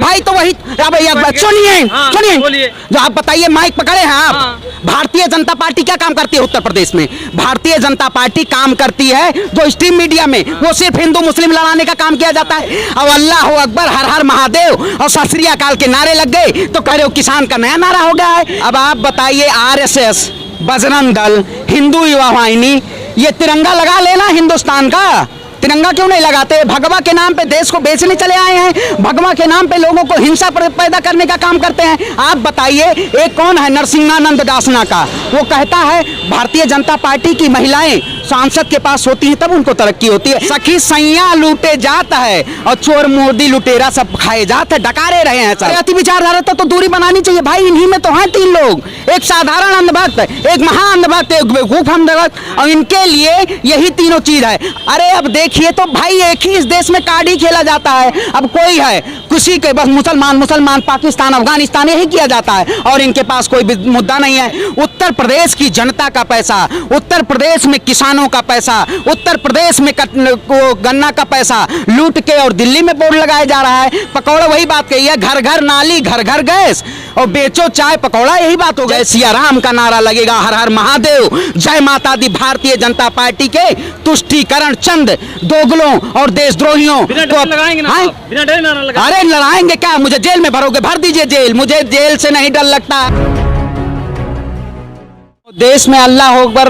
भाई तो वही भैया सुनिए सुनिए, जो आप बताइए, माइक पकड़े हैं आप। भारतीय जनता पार्टी क्या काम करती है उत्तर प्रदेश में? भारतीय जनता पार्टी काम करती है जो स्ट्रीम मीडिया में वो सिर्फ हिंदू मुस्लिम लड़ाने का काम किया जाता है। अब अल्लाह हो अकबर, हर हर महादेव और सत श्री अकाल के नारे लग गए तो कह रहे हो किसान का नया नारा हो गया है। अब आप बताइए, आरएसएस, बजरंग दल, हिंदू युवा वाहिनी, ये तिरंगा लगा लेना हिंदुस्तान का, तिरंगा क्यों नहीं लगाते? भगवा के नाम पे देश को बेचने चले आए हैं, भगवा के नाम पे लोगों को हिंसा पैदा करने का काम करते हैं। आप बताइए, एक कौन है नरसिंहानंद दासना का, वो कहता है भारतीय जनता पार्टी की महिलाएं सांसद के पास होती हैं तब उनको तरक्की होती है। सखी सैया लूटे जाता है और चोर मोदी लुटेरा सब खाए जाते हैं, डकारे रहे हैं सर। अति विचारधारा तो दूरी बनानी चाहिए भाई। इन्हीं में तो हैं तीन लोग, एक साधारण अंधभक्त, एक महा अंधभक्त, एक बेवकूफ अंधभक्त, और इनके लिए यही तीनों चीज है। अरे अब देखिए तो भाई, एक ही इस देश में कार्ड ही खेला जाता है। अब कोई है किसी के बस मुसलमान, पाकिस्तान, अफगानिस्तान, यही किया जाता है और इनके पास कोई मुद्दा नहीं है। उत्तर प्रदेश की जनता का पैसा, उत्तर प्रदेश में किसानों का पैसा, उत्तर प्रदेश में गन्ना का पैसा लूट के और दिल्ली में बोर्ड लगाया जा रहा है। पकौड़ा वही बात कही है, घर घर नाली, घर घर गैस, और बेचो चाय पकौड़ा, यही बात हो गई। सिया राम का नारा लगेगा, हर हर महादेव, जय माता दी। भारतीय जनता पार्टी के तुष्टीकरण चंद दोगलों और देशद्रोहियों को लगाएंगे ना, बिना डर नारा लगा। अरे लड़ाएंगे क्या? मुझे जेल में भरोगे? भर दीजिए जेल, मुझे जेल से नहीं डर लगता। देश में अल्लाह अकबर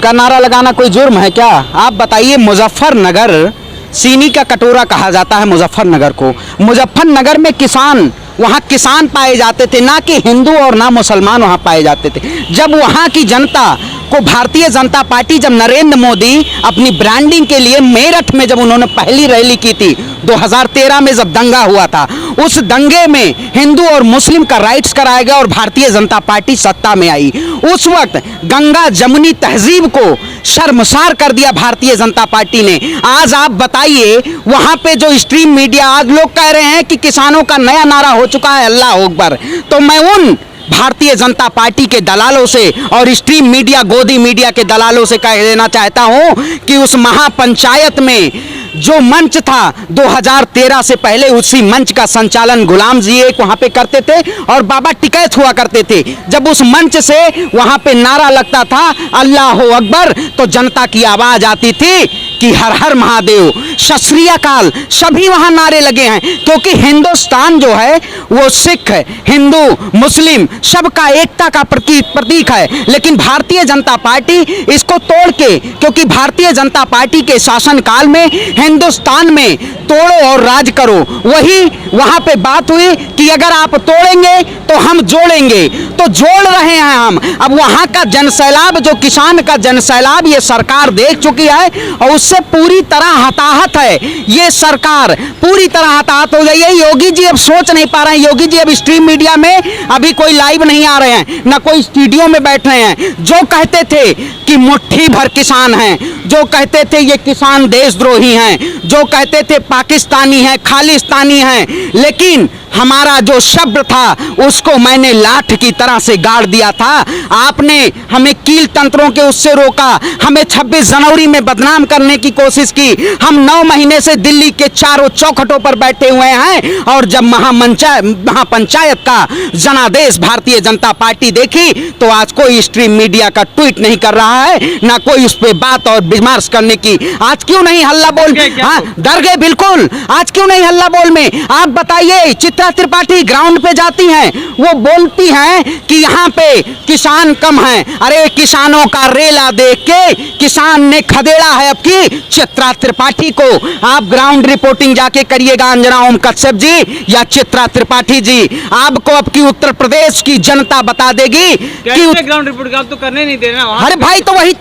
का नारा लगाना कोई जुर्म है क्या? आप बताइए, मुजफ्फरनगर चीनी का कटोरा कहा जाता है मुजफ्फरनगर को। मुजफ्फरनगर में किसान, वहाँ किसान पाए जाते थे, ना कि हिंदू और ना मुसलमान वहाँ पाए जाते थे। जब वहाँ की जनता को भारतीय जनता पार्टी, जब नरेंद्र मोदी अपनी ब्रांडिंग के लिए मेरठ में जब उन्होंने पहली रैली की थी 2013 में, जब दंगा हुआ था, उस दंगे में हिंदू और मुस्लिम का राइट्स कराया गया और भारतीय जनता पार्टी सत्ता में आई। उस वक्त गंगा जमुनी तहजीब को शर्मसार कर दिया भारतीय जनता पार्टी ने। आज आप बताइए, वहां पे जो स्ट्रीम मीडिया, आज लोग कह रहे हैं कि किसानों का नया नारा हो चुका है अल्लाह अकबर, तो मैं उन भारतीय जनता पार्टी के दलालों से और स्ट्रीम मीडिया, गोदी मीडिया के दलालों से कह देना चाहता हूं कि उस महापंचायत में जो मंच था 2013 से पहले, उसी मंच का संचालन गुलाम जी एक वहां पे करते थे और बाबा टिकैत हुआ करते थे। जब उस मंच से वहां पे नारा लगता था अल्लाह अकबर, तो जनता की आवाज आती थी कि हर हर महादेव, सत श्री अकाल, सभी वहां नारे लगे हैं। क्योंकि हिंदुस्तान जो है वो सिख, हिंदू, मुस्लिम सबका एकता का प्रतीक है। लेकिन भारतीय जनता पार्टी इसको तोड़ के, क्योंकि भारतीय जनता पार्टी के शासनकाल में हिंदुस्तान में तोड़ो और राज करो, वही वहां पे बात हुई कि अगर आप तोड़ेंगे तो हम जोड़ेंगे, तो जोड़ रहे हैं हम। अब वहां का जनसैलाब, जो किसान का जनसैलाब ये सरकार देख चुकी है और उससे पूरी तरह हताहत है। ये सरकार पूरी तरह हताहत हो गई है। योगी जी अब सोच नहीं पा रहे हैं। योगी जी अब स्ट्रीम मीडिया में अभी कोई लाइव नहीं आ रहे हैं, ना कोई स्टूडियो में बैठ रहे हैं। जो कहते थे कि मुट्ठी भर किसान हैं, जो कहते थे ये किसान देशद्रोही हैं, जो कहते थे पाकिस्तानी हैं, खालिस्तानी हैं, लेकिन हमारा जो शब्द था उसको मैंने लाठ की तरह से गाड़ दिया था। आपने हमें कील तंत्रों के उससे रोका, हमें 26 जनवरी में बदनाम करने की कोशिश की। हम 9 महीने से दिल्ली के चारों चौखटों पर बैठे हुए हैं और जब महापंचायत का जनादेश भारतीय जनता पार्टी देखी तो आज कोई स्ट्रीम मीडिया का ट्वीट नहीं कर रहा है, ना कोई उस पर बात और विमर्श करने की। आज क्यों नहीं हल्ला बोल? हाँ, डर गए बिल्कुल। आज क्यों नहीं हल्ला बोल में? आप बताइए, चित्रा त्रिपाठी ग्राउंड पे जाती हैं, वो बोलती हैं कि यहाँ पे किसान कम हैं। अरे किसानों का रेला देख के किसान ने खदेड़ा है अब की चित्रा त्रिपाठी को। आप ग्राउंड रिपोर्टिंग जाके करिएगा, अंजना ओम कश्यप जी या चित्रा त्रिपाठी जी, आपको अब की उत्तर प्रदेश की जनता बता देगी कि ग्राउंड रिपोर्ट आप तो करने नहीं दे रहे ना। अरे भाई तो वही,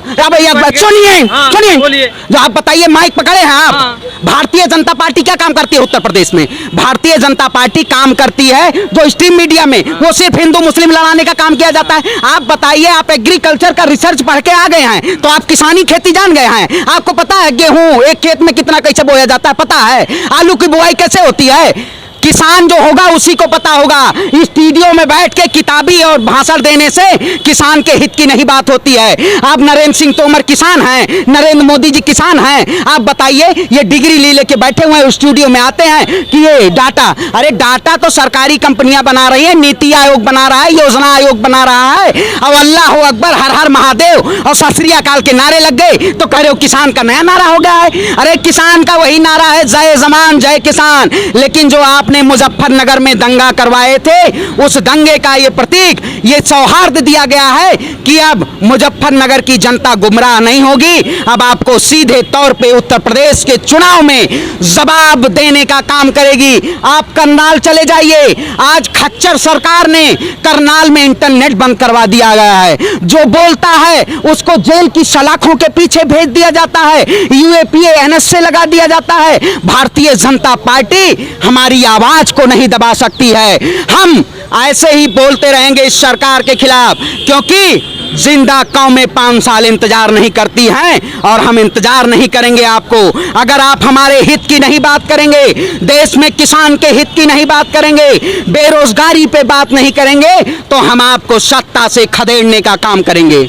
सुनिए, जो आप बताइए, माइक पकड़े हैं आप। भारतीय जनता पार्टी क्या काम करती है उत्तर प्रदेश में? भारतीय जनता पार्टी काम करती है जो स्ट्रीम मीडिया में वो सिर्फ हिंदू मुस्लिम लड़ाने का काम किया जाता है। आप बताइए, आप एग्रीकल्चर का रिसर्च पढ़ के आ गए हैं तो आप किसानी खेती जान गए हैं। आपको पता है गेहूं एक खेत में कितना कैसे बोया जाता है? पता है आलू की बुआई कैसे होती है? किसान जो होगा उसी को पता होगा। स्टूडियो में बैठ के किताबी और भाषण देने से किसान के हित की नहीं बात होती है। आप नरेंद्र सिंह तोमर किसान हैं, नरेंद्र मोदी जी किसान हैं। आप बताइए, ये डिग्री ले लेके बैठे हुए हैं, स्टूडियो में आते हैं कि ये डाटा, अरे डाटा तो सरकारी कंपनियां बना रही है, नीति आयोग बना रहा है, योजना आयोग बना रहा है। अब अल्लाह हो अकबर, हर हर महादेव और सत श्री अकाल के नारे लग गए तो कह रहे हो किसान का नया नारा हो गया है। अरे किसान का वही नारा है, जय जवान जय किसान। लेकिन जो आपने मुजफ्फरनगर में दंगा करवाए थे, उस दंगे का ये प्रतीक, ये सौहार्द दिया गया है कि अब मुजफ्फरनगर की जनता गुमराह नहीं होगी। अब आपको सीधे तौर पे उत्तर प्रदेश के चुनाव में जवाब देने का काम करेगी। आप करनाल चले जाइए, आज खच्चर सरकार ने करनाल में इंटरनेट बंद करवा दिया गया है। जो बोलता है उसको जेल की सलाखों के पीछे भेज दिया जाता है, यूएपीए एनएसए लगा दिया जाता है। भारतीय जनता पार्टी हमारी आवाज को नहीं दबा सकती है। हम ऐसे ही बोलते रहेंगे इस सरकार के खिलाफ, क्योंकि जिंदा कौमें 5 साल इंतजार नहीं करती हैं और हम इंतजार नहीं करेंगे आपको। अगर आप हमारे हित की नहीं बात करेंगे, देश में किसान के हित की नहीं बात करेंगे, बेरोजगारी पे बात नहीं करेंगे, तो हम आपको सत्ता से खदेड़ने का काम करेंगे।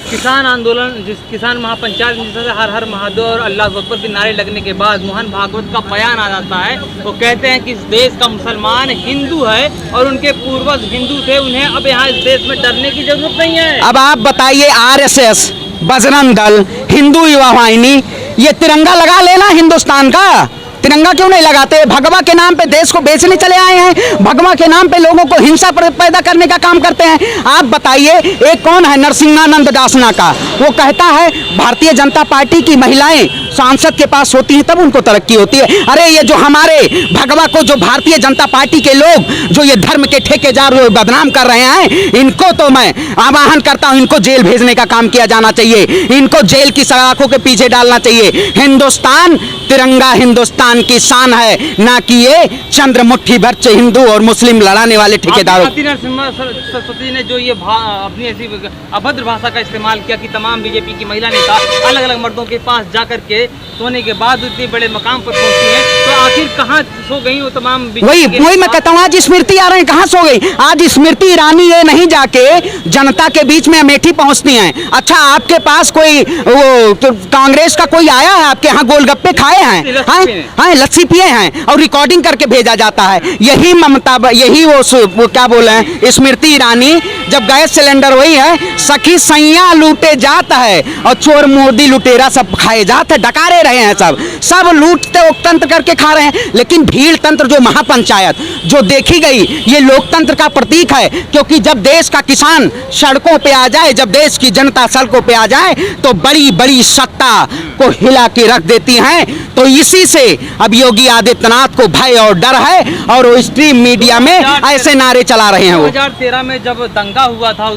किसान आंदोलन, जिस किसान महापंचायत जिससे हर हर महादेव और अल्लाह अकबर के नारे लगने के बाद मोहन भागवत का बयान आ जाता है। वो कहते हैं कि इस देश का मुसलमान हिंदू है और उनके पूर्वज हिंदू थे, उन्हें अब यहाँ इस देश में डरने की जरूरत नहीं है। अब आप बताइए, आरएसएस, बजरंग दल, हिंदू युवा वाहिनी, ये तिरंगा लगा लेना हिंदुस्तान का, तिरंगा क्यों नहीं लगाते? भगवा के नाम पे देश को बेचने चले आए हैं, भगवा के नाम पे लोगों को हिंसा पैदा करने का काम करते हैं। आप बताइए, एक कौन है नरसिंहानंद दासना का, वो कहता है भारतीय जनता पार्टी की महिलाएं सांसद के पास होती हैं तब उनको तरक्की होती है। अरे ये जो हमारे भगवा को, जो भारतीय जनता पार्टी के लोग जो ये धर्म के ठेकेदार लोग बदनाम कर रहे हैं, इनको तो मैं आह्वान करता हूं, इनको जेल भेजने का काम किया जाना चाहिए, इनको जेल की सलाखों के पीछे डालना चाहिए। हिंदुस्तान, तिरंगा हिंदुस्तान की शान है, ना कि ये चंद्र मुट्ठी भर हिंदू और मुस्लिम लड़ाने वाले ठेकेदारों। सरस्वती ने जो ये अपनी ऐसी अभद्र भाषा का इस्तेमाल किया कि तमाम बीजेपी की महिला नेता अलग अलग मर्दों के पास जाकर के सोने के बाद इतने बड़े मकाम पर पहुंची हैं, तो आखिर कहाँ सो गई वो तमाम? वही मैं कहता हूँ, आज स्मृति आ रहे हैं, कहाँ सो गई? आज स्मृति ईरानी ये नहीं जाके जनता के बीच में अमेठी पहुंचती हैं। अच्छा, आपके पास कोई वो तो कांग्रेस का कोई आया है आपके यहाँ, गोलगप्पे खाए हैं, हाँ लस्सी पिए हैं और रिकॉर्डिंग करके भेजा जाता है। यही ममता, यही वो क्या बोले हैं स्मृति ईरानी, जब गैस सिलेंडर वही है, सखी सैया लूटे जाता है और चोर मोदी लुटेरा सब खाए जाते हैं, डकारे रहे हैं, सब लूटते तंत्र करके खा रहे हैं। लेकिन भीड़ तंत्र जो महापंचायत जो देखी गई, ये लोकतंत्र का प्रतीक है, क्योंकि जब देश का किसान सड़कों पे आ जाए, जब देश की जनता सड़कों पे आ जाए, तो बड़ी बड़ी सत्ता को हिला के रख देती हैं। तो इसी से अब योगी आदित्यनाथ को भय और डर है और वो स्ट्रीम मीडिया में ऐसे नारे चला रहे हैं। 2013 में जब दंगा हुआ था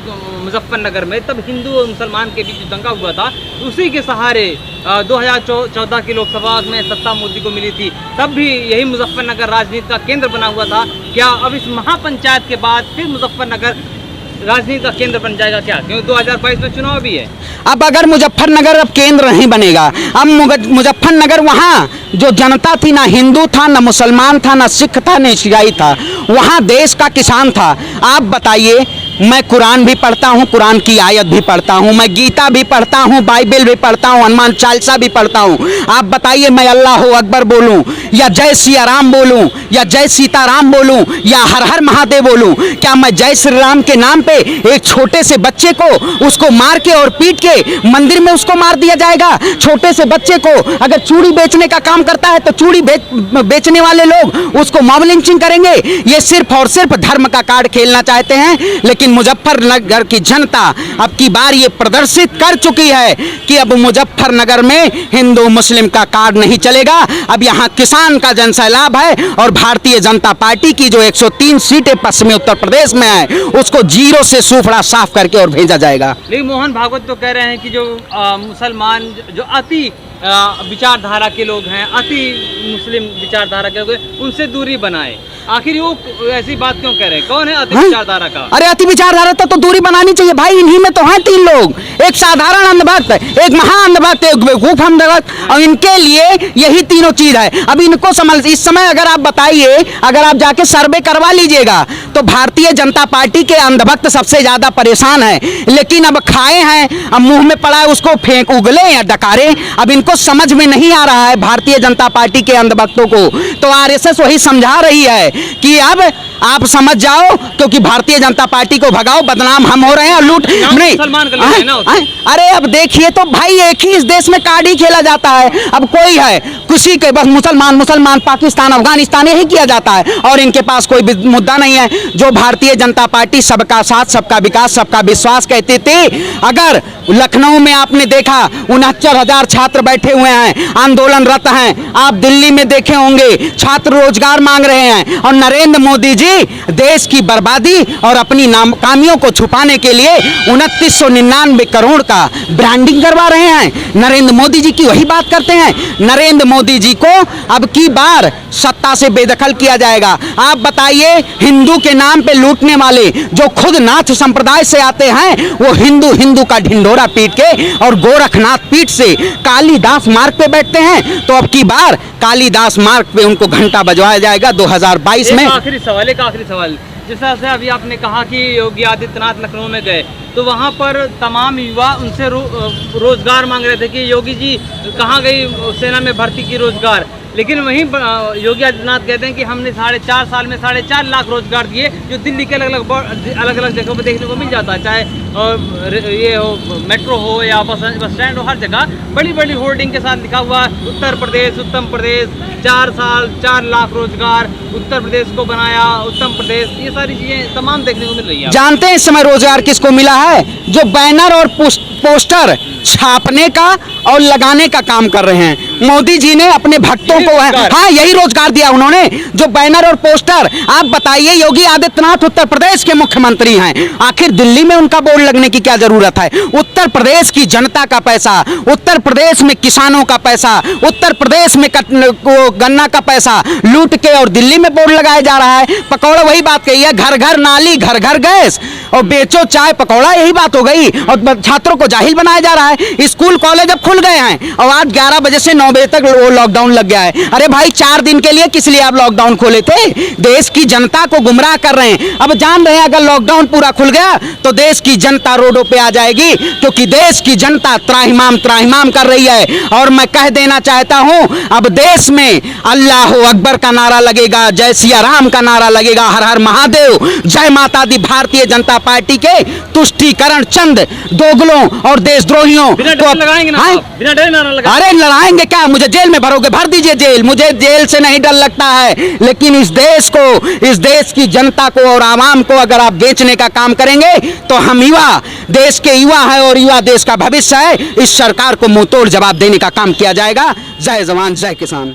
मुजफ्फरनगर में, तब हिंदू और मुसलमान के बीच दंगा हुआ था, उसी के सहारे 2014 की लोकसभा में सत्ता मोदी को मिली थी, तब भी यही मुजफ्फरनगर राजनीति का केंद्र बना हुआ था। क्या अब इस महापंचायत के बाद फिर मुजफ्फरनगर राजनीति का केंद्र बन जाएगा क्या? क्योंकि 2022 में चुनाव भी है। अब अगर मुजफ्फरनगर अब केंद्र नहीं बनेगा, अब मुजफ्फरनगर वहाँ जो जनता थी, ना हिंदू था, ना मुसलमान था, ना सिख था, ना ईसाई था, वहाँ देश का किसान था। आप बताइए, मैं कुरान भी पढ़ता हूँ, कुरान की आयत भी पढ़ता हूँ, मैं गीता भी पढ़ता हूँ, बाइबल भी पढ़ता हूँ, हनुमान चालीसा भी पढ़ता हूँ। आप बताइए, मैं अल्लाह अकबर बोलूँ या जय सिया राम बोलूँ या जय सीताराम बोलूँ या हर हर महादेव बोलूँ? क्या मैं जय श्री राम के नाम पे एक छोटे से बच्चे को, उसको मार के और पीट के मंदिर में उसको मार दिया जाएगा? छोटे से बच्चे को अगर चूड़ी बेचने का काम करता है तो चूड़ी बेचने वाले लोग उसको मॉब लिंचिंग करेंगे। ये सिर्फ और सिर्फ धर्म का कार्ड खेलना चाहते हैं। लेकिन मुजफ्फरनगर की जनता अब की बार ये प्रदर्शित कर चुकी है कि अब मुजफ्फरनगर में हिंदू मुस्लिम का कार्ड नहीं चलेगा। अब यहाँ किसान का जनसैलाब है और भारतीय जनता पार्टी की जो 103 सीटें पश्चिमी उत्तर प्रदेश में है, उसको जीरो से सूफड़ा साफ करके और भेजा जाएगा। लेकिन मोहन भागवत तो कह रहे हैं कि जो मुसलमान, जो अति विचारधारा के लोग हैं, अति मुस्लिम विचारधारा के लोग हैं, उनसे दूरी बनाए। आखिर वो ऐसी बात क्यों कह रहे हैं? कौन है अति विचारधारा का? अरे अति विचारधारा तो दूरी बनानी चाहिए भाई। इन्हीं में तो हैं 3 लोग, एक साधारण अंधभक्त, एक महाअंधभक्त, एक बेवकूफ अंधभक्त, और इनके लिए यही तीनों चीज है। अब इनको समझ, इस समय अगर आप बताइए, अगर आप जाके सर्वे करवा लीजिएगा तो भारतीय जनता पार्टी के अंधभक्त सबसे ज्यादा परेशान है। लेकिन अब खाए हैं, अब मुंह में पड़ा है उसको फेंक उगले या डकारे। अब इनको समझ में नहीं आ रहा है भारतीय जनता पार्टी के अंधभक्तों को। तो आरएसएस वही समझा रही है कि अब आप समझ जाओ, क्योंकि भारतीय जनता पार्टी को भगाओ, बदनाम हम हो रहे हैं और लूट नहीं। मुसलमान कर लेते हैं ना उसको। अरे अब देखिए तो भाई, एक ही इस देश में कार्ड ही खेला जाता है। अब कोई है किसी के बस मुसलमान मुसलमान, पाकिस्तान अफगानिस्तान यही किया जाता है, और इनके पास कोई मुद्दा नहीं है। जो भारतीय जनता पार्टी सबका साथ, सबका विकास, सबका विश्वास कहती थी, अगर लखनऊ में आपने देखा 69,000 छात्र बैठे हुए हैं, आंदोलनरत हैं। आप दिल्ली में देखे होंगे छात्र रोजगार मांग रहे हैं, और नरेंद्र मोदी जी देश की बर्बादी और अपनी नाकामियों को छुपाने के लिए 2999 करोड़ का ब्रांडिंग करवा रहे हैं। नरेंद्र मोदी जी की वही बात करते हैं। नरेंद्र मोदी जी को अब की बार सत्ता से बेदखल किया जाएगा। आप बताइए, हिंदू के नाम पे लूटने वाले जो खुद नाथ संप्रदाय से आते हैं, वो हिंदू हिंदू का ढिंढोरा पीट के और गोरखनाथ पीठ से कालीदास मार्ग पे बैठते हैं। तो अब की बार कालीदास मार्ग पे उनको घंटा बजवाया जाएगा 2022 में। आखिरी सवाल, जिस तरह से अभी आपने कहा कि योगी आदित्यनाथ लखनऊ में गए तो वहाँ पर तमाम युवा उनसे रोजगार मांग रहे थे कि योगी जी कहाँ गई सेना में भर्ती की रोजगार। लेकिन वहीं योगी आदित्यनाथ कहते हैं कि हमने 4.5 साल में 4.5 लाख रोजगार दिए, जो दिल्ली के अलग अलग जगहों पर देखने को मिल जाता है। चाहे ये हो मेट्रो हो या बस स्टैंड हो, हर जगह बड़ी बड़ी होर्डिंग के साथ लिखा हुआ उत्तर प्रदेश, उत्तम प्रदेश, 4 साल 4 लाख रोजगार, उत्तर प्रदेश को बनाया, उत्तम प्रदेश, ये सारी चीजें तमाम देखने को मिल रही है। जानते हैं इस समय रोजगार किसको मिला है? जो बैनर और पोस्टर छापने का और लगाने का काम कर रहे हैं। मोदी जी ने अपने भक्तों को, हाँ यही रोजगार दिया उन्होंने, जो बैनर और पोस्टर। आप बताइए, योगी आदित्यनाथ उत्तर प्रदेश के मुख्यमंत्री हैं, आखिर दिल्ली में उनका बोर्ड लगने की क्या जरूरत है? उत्तर प्रदेश की जनता का पैसा, उत्तर प्रदेश में किसानों का पैसा, उत्तर प्रदेश में गन्ना का पैसा लूट के और दिल्ली में बोर्ड लगाया जा रहा है। पकौड़ा, वही बात कही है, घर घर नाली घर घर गैस और बेचो चाय पकौड़ा, यही बात हो गई। और छात्रों को जाहिल बनाया जा रहा है। स्कूल कॉलेज अब खुल गए हैं और आज 11 बजे से 9 बजे तक वो लॉकडाउन लग गया है। अरे भाई, 4 दिन के लिए किस लिए आप लॉकडाउन खोले थे? देश की जनता को गुमराह कर रहे हैं। अब जान रहे हैं अगर लॉकडाउन पूरा खुल गया तो देश की जनता रोडों पे आ जाएगी, क्योंकि देश की जनता त्राहिमाम त्राहिमाम कर रही है। और मैं कह देना चाहता हूं, अब देश में अल्लाह अकबर का नारा लगेगा, जय सिया राम का नारा लगेगा, हर हर महादेव, जय माता दी। भारतीय जनता पार्टी के तुष्टीकरण चंद दोगलों और देशद्रोहियों को लगाएंगे ना, बिना डरे नारा लगाएंगे। अरे लड़ाएंगे क्या? मुझे जेल में भरोगे? भर दीजिए जेल, मुझे जेल से नहीं डर लगता है। लेकिन इस देश को, इस देश की जनता को और आवाम को अगर आप बेचने का काम करेंगे तो हम युवा, देश के युवा है और युवा देश का भविष्य है। इस सरकार को मुंहतोड़ जवाब देने का काम किया जाएगा। जय जवान जय किसान।